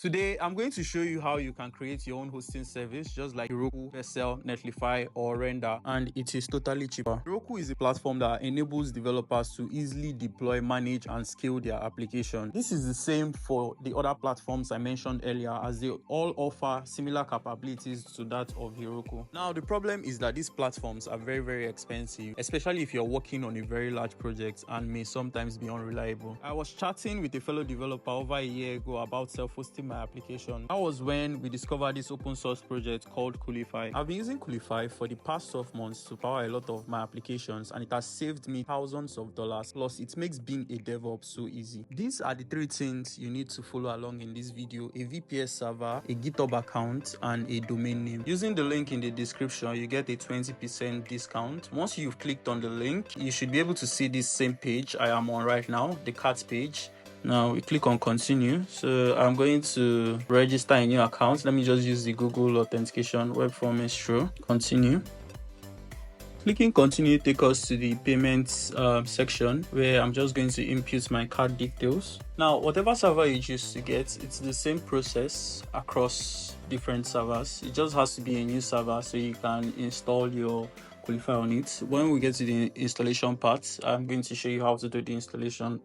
Today, I'm going to show you how you can create your own hosting service just like Heroku, Vercel, Netlify, or Render, and it is totally cheaper. Heroku is a platform that enables developers to easily deploy, manage, and scale their application. This is the same for the other platforms I mentioned earlier, as they all offer similar capabilities to that of Heroku. Now, the problem is that these platforms are very expensive, especially if you're working on a very large project, and may sometimes be unreliable. I was chatting with a fellow developer over a year ago about self-hosting my application. That was when we discovered this open source project called Coolify. I've been using Coolify for the past 12 months to power a lot of my applications, and it has saved me thousands of dollars. Plus, it makes being a DevOps so easy. These are the 3 things you need to follow along in this video: a VPS server, a GitHub account, and a domain name. Using the link in the description, you get a 20% discount. Once you've clicked on the link, you should be able to see this same page I am on right now, the cart page. Now we click on continue. So I'm going to register a new account. Let me just use the Google authentication web form intro. Continue. Clicking continue take us to the payments section, where I'm just going to input my card details. Now, whatever server you choose to get, it's the same process across different servers. It just has to be a new server so you can install your Coolify on it. When we get to the installation part, I'm going to show you how to do the installation.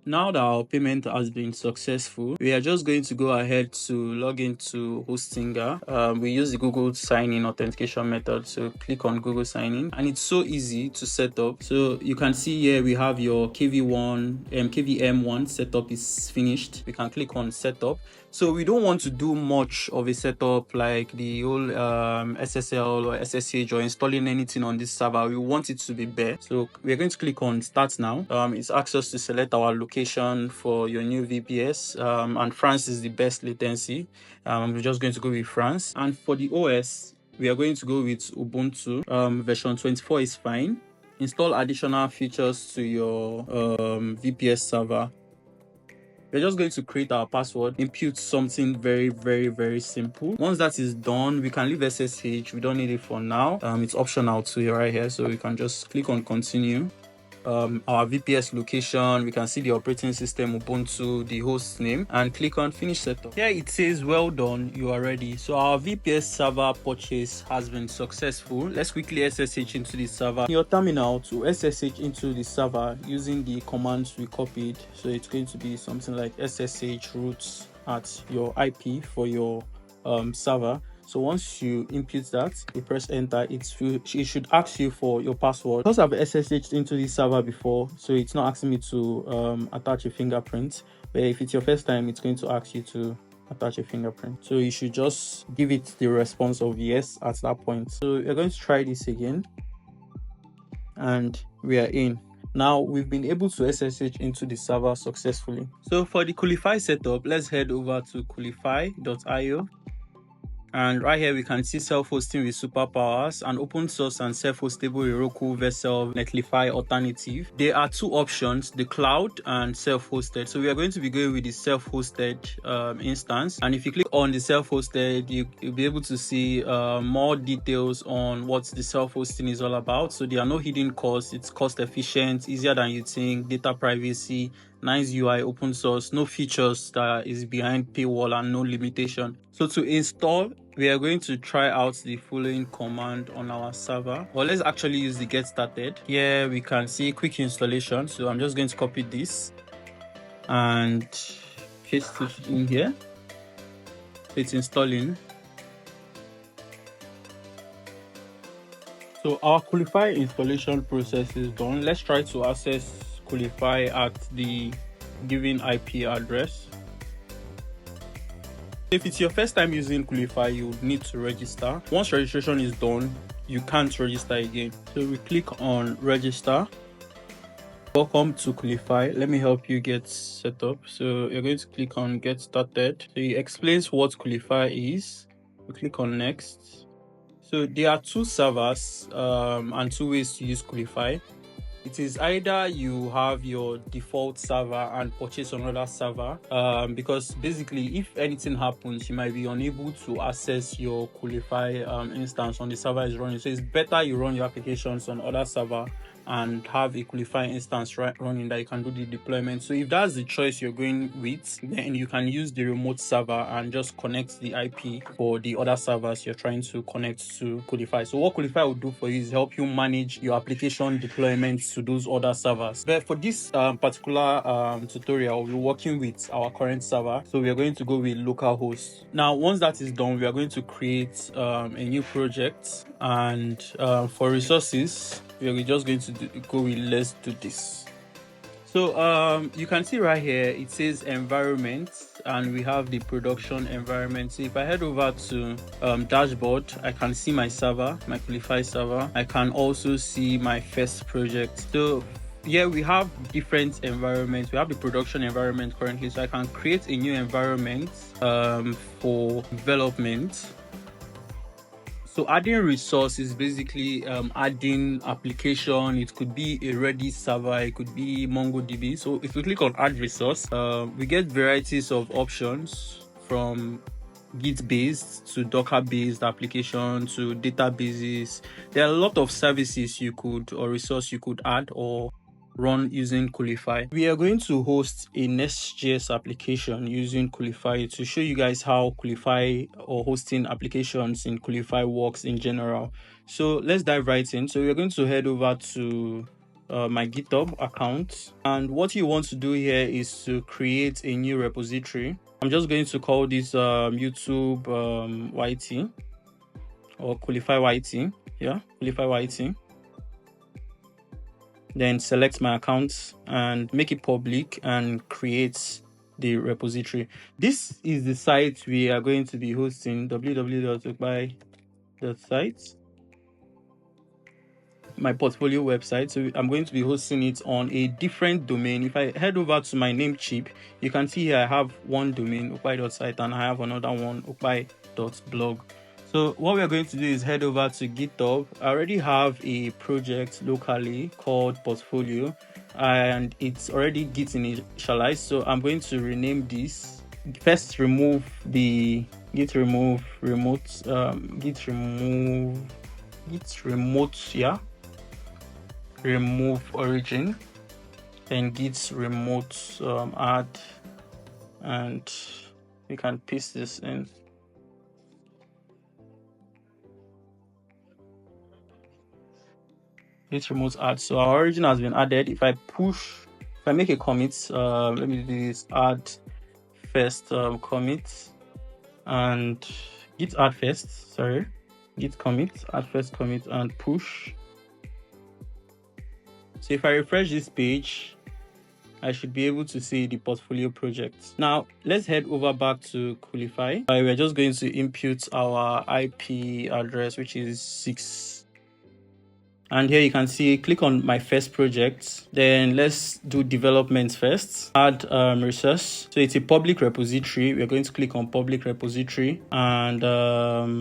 Now that our payment has been successful, we are just going to go ahead to log into Hostinger. We use the Google sign-in authentication method, so click on Google sign-in, and it's so easy to set up. So you can see here we have your KVM1 setup is finished. We can click on setup. So we don't want to do much of a setup like the whole SSL or SSH or installing anything on this server. We want it to be bare. So we're going to click on start now. It's asked us to select our location for your new VPS, and France is the best latency. We're just going to go with France. And for the OS, we are going to go with Ubuntu. Version 24 is fine. Install additional features to your VPS server. We're just going to create our password, input something very simple. Once that is done, we can leave SSH. We don't need it for now. It's optional too right here, so we can just click on continue. Our VPS location, we can see the operating system Ubuntu, the host name, and click on finish setup. Here it says well done, you are ready. So our VPS server purchase has been successful. Let's quickly SSH into the server. In your terminal, to SSH into the server using the commands we copied, so it's going to be something like SSH root at your IP for your server. So once you input that, you press enter, it should ask you for your password. Because I've SSH'd into this server before, so it's not asking me to attach a fingerprint. But if it's your first time, it's going to ask you to attach a fingerprint. So you should just give it the response of yes at that point. So we're going to try this again. And we are in. Now we've been able to SSH into the server successfully. So for the Coolify setup, let's head over to coolify.io. And right here, we can see self-hosting with superpowers and open source and self-hostable Heroku, Vercel, Netlify alternative. There are 2 options, the cloud and self-hosted. So we are going to be going with the self-hosted instance. And if you click on the self-hosted, you'll be able to see more details on what the self-hosting is all about. So there are no hidden costs. It's cost efficient, easier than you think, data privacy, nice UI, open source, no features that is behind paywall, and no limitation. So to install, we are going to try out the following command on our server. Well, let's actually use the get started. Here we can see quick installation. So I'm just going to copy this and paste it in here. It's installing. So our Coolify installation process is done. Let's try to access Coolify at the given IP address. If it's your first time using Coolify, you would need to register. Once registration is done, you can't register again. So we click on register. Welcome to Coolify. Let me help you get set up. So you're going to click on get started. So it explains what Coolify is. We click on next. So there are 2 servers and 2 ways to use Coolify. It is either you have your default server and purchase another server, because basically if anything happens, you might be unable to access your Coolify instance on the server is running. So it's better you run your applications on other server and have a Coolify instance running that you can do the deployment. So if that's the choice you're going with, then you can use the remote server and just connect the IP for the other servers you're trying to connect to Coolify. So what Coolify will do for you is help you manage your application deployments to those other servers. But for this particular tutorial, we're working with our current server, so we are going to go with localhost. Now once that is done, we are going to create a new project, and for resources we are just going to go with let's do this. So you can see right here it says environment, and we have the production environment. So if I head over to dashboard, I can see my server, my Coolify server. I can also see my first project. So yeah, we have different environments. We have the production environment currently, so I can create a new environment for development. So adding resource is basically adding application. It could be a Redis server, it could be MongoDB. So if we click on add resource, we get varieties of options, from Git based to Docker based application to databases. There are a lot of services you could, or resource you could add or run using Coolify. We are going to host a Nest.js application using Coolify to show you guys how Coolify or hosting applications in Coolify works in general. So let's dive right in. So we're going to head over to my GitHub account, and what you want to do here is to create a new repository. I'm just going to call this YouTube YT or Coolify YT. Yeah, Coolify YT. Then select my account and make it public and create the repository. This is the site we are going to be hosting, www.ukbai.site, my portfolio website. So I'm going to be hosting it on a different domain. If I head over to my Namecheap, you can see here I have one domain, ukbai.site, and I have another one, ukbai.blog. So what we are going to do is head over to GitHub. I already have a project locally called Portfolio, and it's already Git initialized. So I'm going to rename this. First, remove the Git remote, yeah. Remove origin, then Git remote add, and we can paste this in. Git remote add. So our origin has been added. If I make a commit, let me do this, add first commit, and git add first, git commit, add first commit, and push. So if I refresh this page, I should be able to see the portfolio project. Now let's head over back to Coolify. We're just going to input our IP address, which is 6. And here you can see, click on my first project. Then let's do development first. Add resource. So it's a public repository. We're going to click on public repository. And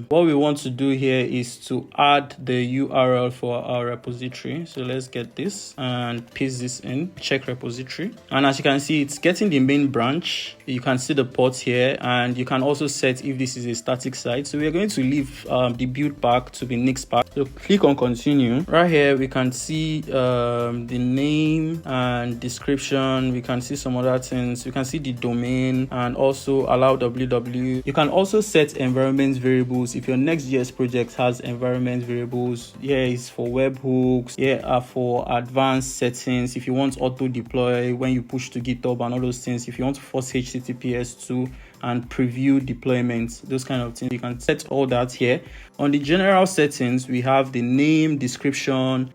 what we want to do here is to add the URL for our repository. So let's get this and paste this in. Check repository. And as you can see, it's getting the main branch. You can see the port here. And you can also set if this is a static site. So we're going to leave the build pack to be Nix pack. So click on continue. Right here we can see the name and description. We can see some other things. We can see the domain and also allow www. You can also set environment variables. If your Next.js project has environment variables, here is for webhooks, here are for advanced settings. If you want auto deploy when you push to GitHub and all those things, if you want to force HTTPS to and preview deployments, those kind of things, you can set all that here. On the general settings, we have the name, description,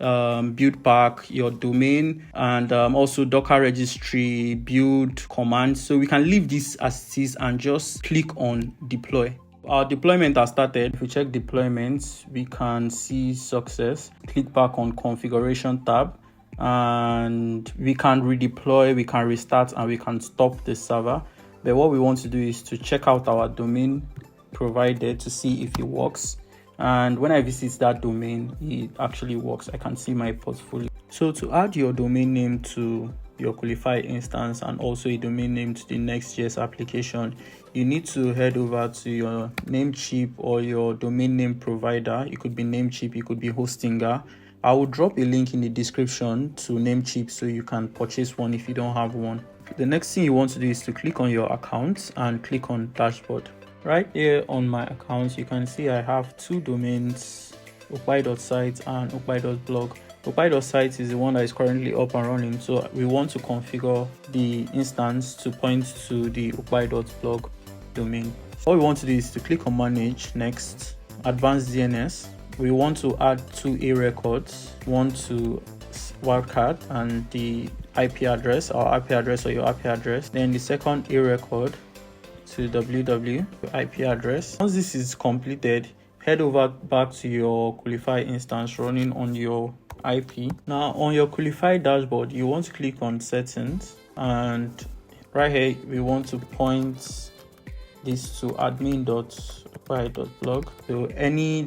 build pack, your domain, and also Docker registry, build, command. So we can leave this as it is and just click on deploy. Our deployment has started. If we check deployments, we can see success. Click back on configuration tab, and we can redeploy, we can restart, and we can stop the server. But what we want to do is to check out our domain provided to see if it works. And when I visit that domain, it actually works. I can see my portfolio. So to add your domain name to your Coolify instance and also a domain name to the Next.js application, you need to head over to your Namecheap or your domain name provider. It could be Namecheap, it could be Hostinger, I will drop a link in the description to Namecheap so you can purchase one if you don't have one. The next thing you want to do is to click on your account and click on dashboard. Right here on my account, you can see I have two domains, ukpai.site and ukpai.blog. Ukpai.site is the one that is currently up and running, so we want to configure the instance to point to the ukpai.blog domain. All we want to do is to click on manage, next, advanced DNS. We want to add two A records, one to wildcard and the IP address, our IP address or your IP address. Then the second A record to www IP address. Once this is completed, head over back to your Coolify instance running on your IP. Now on your Coolify dashboard, you want to click on settings, and right here we want to point this to admin.ukpai.blog. So any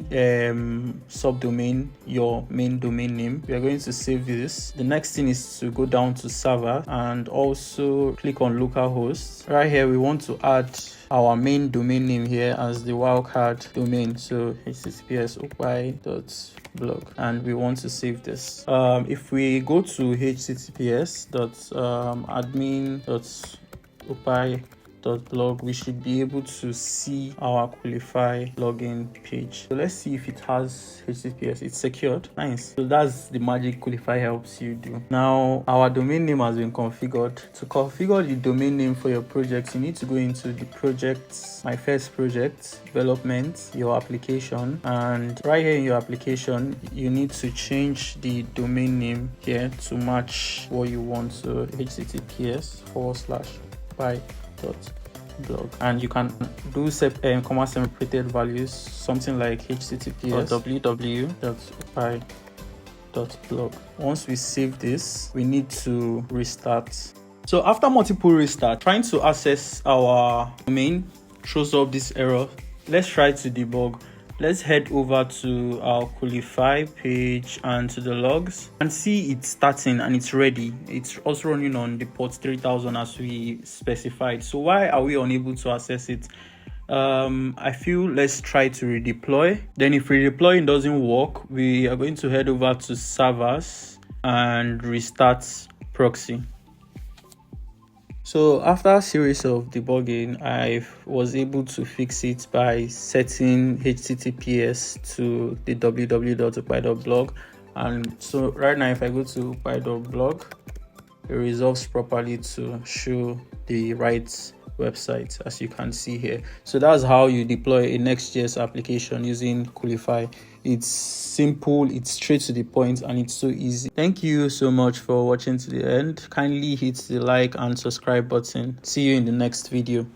subdomain, your main domain name, we are going to save this. The next thing is to go down to server and also click on localhost. Right here we want to add our main domain name here as the wildcard domain, so https ukpai.blog, and we want to save this. If we go to https.admin.ukpai.blog, we should be able to see our Coolify login page. So let's see if it has HTTPS. It's secured. Nice. So that's the magic Coolify helps you do. Now our domain name has been configured. To configure the domain name for your project, you need to go into the projects, my first project, development, your application, and right here in your application you need to change the domain name here to match what you want. So https://ukpai.blog, and you can do comma separated values, something like https www.ukpai.blog. Once we save this, we need to restart. So after multiple restart, trying to access our domain throws up this error. Let's try to debug. Let's head over to our Coolify page and to the logs and see it's starting and it's ready. It's also running on the port 3000 as we specified. So why are we unable to access it? I feel let's try to redeploy. Then if redeploying doesn't work, we are going to head over to servers and restart proxy. So after a series of debugging, I was able to fix it by setting HTTPS to the www.ukpai.blog. And so right now, if I go to ukpai.blog, it resolves properly to show the right website, as you can see here. So that's how you deploy a Next.js application using Coolify. It's simple, it's straight to the point, and it's so easy. Thank you so much for watching to the end. Kindly hit the like and subscribe button. See you in the next video.